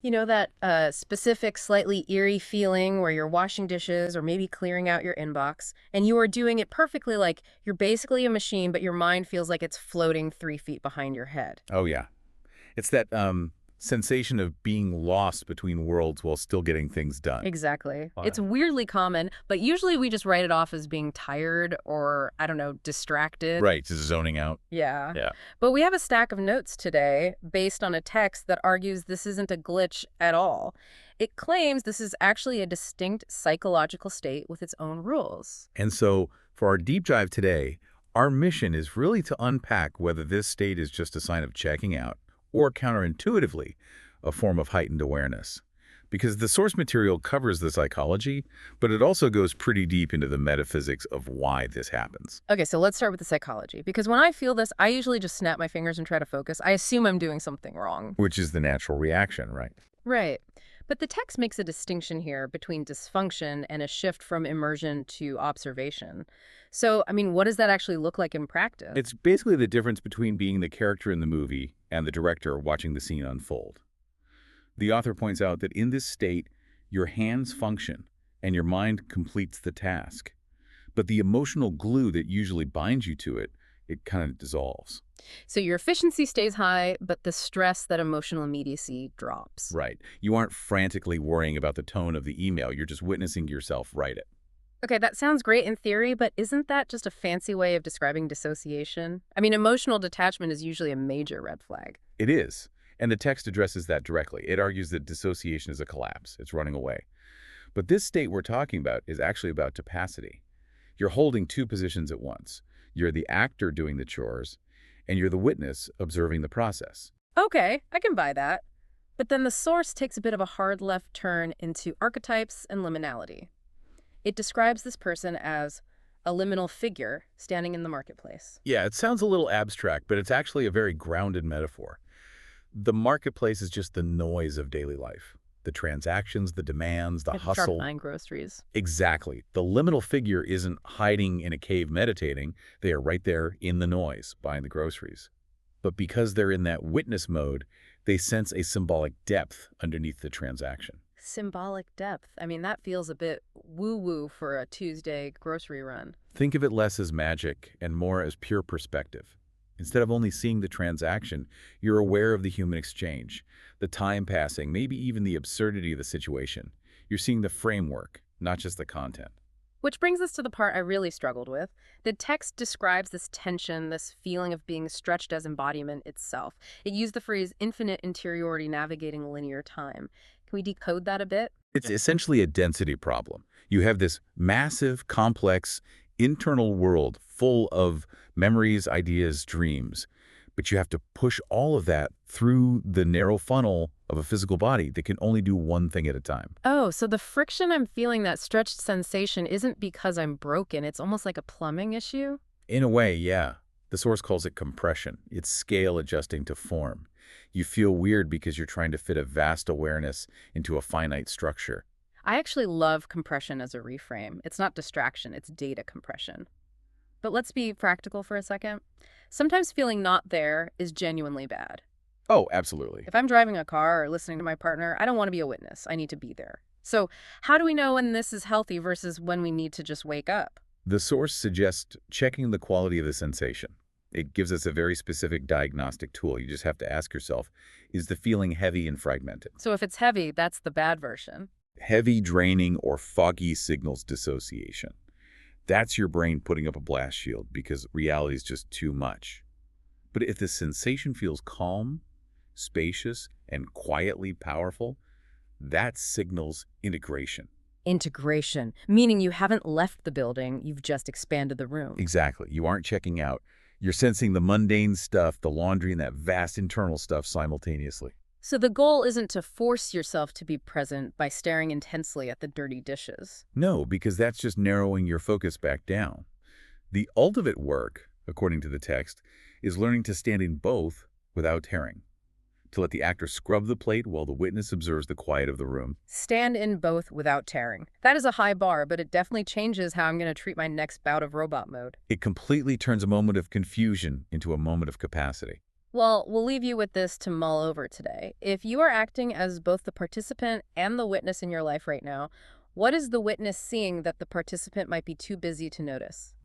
You know that specific, slightly eerie feeling where you're washing dishes or maybe clearing out your inbox, and you are doing it perfectly like you're basically a machine, but your mind feels like it's floating 3 feet behind your head. Oh, yeah. It's that sensation of being lost between worlds while still getting things done. Exactly. Why? It's weirdly common, but usually we just write it off as being tired or, I don't know, distracted. Right, just zoning out. Yeah. Yeah. But we have a stack of notes today based on a text that argues this isn't a glitch at all. It claims this is actually a distinct psychological state with its own rules. And so, for our deep dive today, our mission is really to unpack whether this state is just a sign of checking out or counterintuitively a form of heightened awareness. Because the source material covers the psychology, but it also goes pretty deep into the metaphysics of why this happens. Okay, so let's start with the psychology. Because when I feel this, I usually just snap my fingers and try to focus. I assume I'm doing something wrong. Which is the natural reaction, right? Right. But the text makes a distinction here between dysfunction and a shift from immersion to observation. So, I mean, what does that actually look like in practice? It's basically the difference between being the character in the movie and the director watching the scene unfold. The author points out that in this state, your hands function and your mind completes the task. But the emotional glue that usually binds you to it, it kind of dissolves. So your efficiency stays high, but the stress, that emotional immediacy, drops. Right. You aren't frantically worrying about the tone of the email. You're just witnessing yourself write it. Okay, that sounds great in theory, but isn't that just a fancy way of describing dissociation? I mean, emotional detachment is usually a major red flag. It is. And the text addresses that directly. It argues that dissociation is a collapse. It's running away. But this state we're talking about is actually about capacity. You're holding two positions at once. You're the actor doing the chores, and you're the witness observing the process. Okay, I can buy that. But then the source takes a bit of a hard left turn into archetypes and liminality. It describes this person as a liminal figure standing in the marketplace. Yeah, it sounds a little abstract, but it's actually a very grounded metaphor. The marketplace is just the noise of daily life. The transactions, the demands, the At the sharp hustle. buying groceries. Exactly. The liminal figure isn't hiding in a cave meditating. They are right there in the noise, buying the groceries. But because they're in that witness mode, they sense a symbolic depth underneath the transaction. Symbolic depth. I mean, that feels a bit woo-woo for a Tuesday grocery run. Think of it less as magic and more as pure perspective. Instead of only seeing the transaction, you're aware of the human exchange, the time passing, maybe even the absurdity of the situation. You're seeing the framework, not just the content. Which brings us to the part I really struggled with. The text describes this tension, this feeling of being stretched as embodiment itself. It used the phrase infinite interiority navigating linear time. Can we decode that a bit? It's essentially a density problem. You have this massive, complex, internal world full of memories, ideas, dreams, but you have to push all of that through the narrow funnel of a physical body that can only do one thing at a time. Oh, so the friction I'm feeling, that stretched sensation, isn't because I'm broken. It's almost like a plumbing issue. In a way, yeah. The source calls it compression. It's scale adjusting to form. You feel weird because you're trying to fit a vast awareness into a finite structure. I actually love compression as a reframe. It's not distraction, it's data compression. But let's be practical for a second. Sometimes feeling not there is genuinely bad. Oh, absolutely. If I'm driving a car or listening to my partner, I don't want to be a witness. I need to be there. So, how do we know when this is healthy versus when we need to just wake up? The source suggests checking the quality of the sensation. It gives us a very specific diagnostic tool. You just have to ask yourself, is the feeling heavy and fragmented? So, if it's heavy, that's the bad version. Heavy, draining, or foggy signals dissociation. That's your brain putting up a blast shield because reality is just too much. But if the sensation feels calm, spacious, and quietly powerful, that signals integration. Integration, meaning you haven't left the building, you've just expanded the room. Exactly. You aren't checking out. You're sensing the mundane stuff, the laundry, and that vast internal stuff simultaneously. So the goal isn't to force yourself to be present by staring intensely at the dirty dishes. No, because that's just narrowing your focus back down. The ultimate work, according to the text, is learning to stand in both without tearing, to let the actor scrub the plate while the witness observes the quiet of the room. Stand in both without tearing. That is a high bar, but it definitely changes how I'm going to treat my next bout of robot mode. It completely turns a moment of confusion into a moment of capacity. Well, we'll leave you with this to mull over today. If you are acting as both the participant and the witness in your life right now, what is the witness seeing that the participant might be too busy to notice?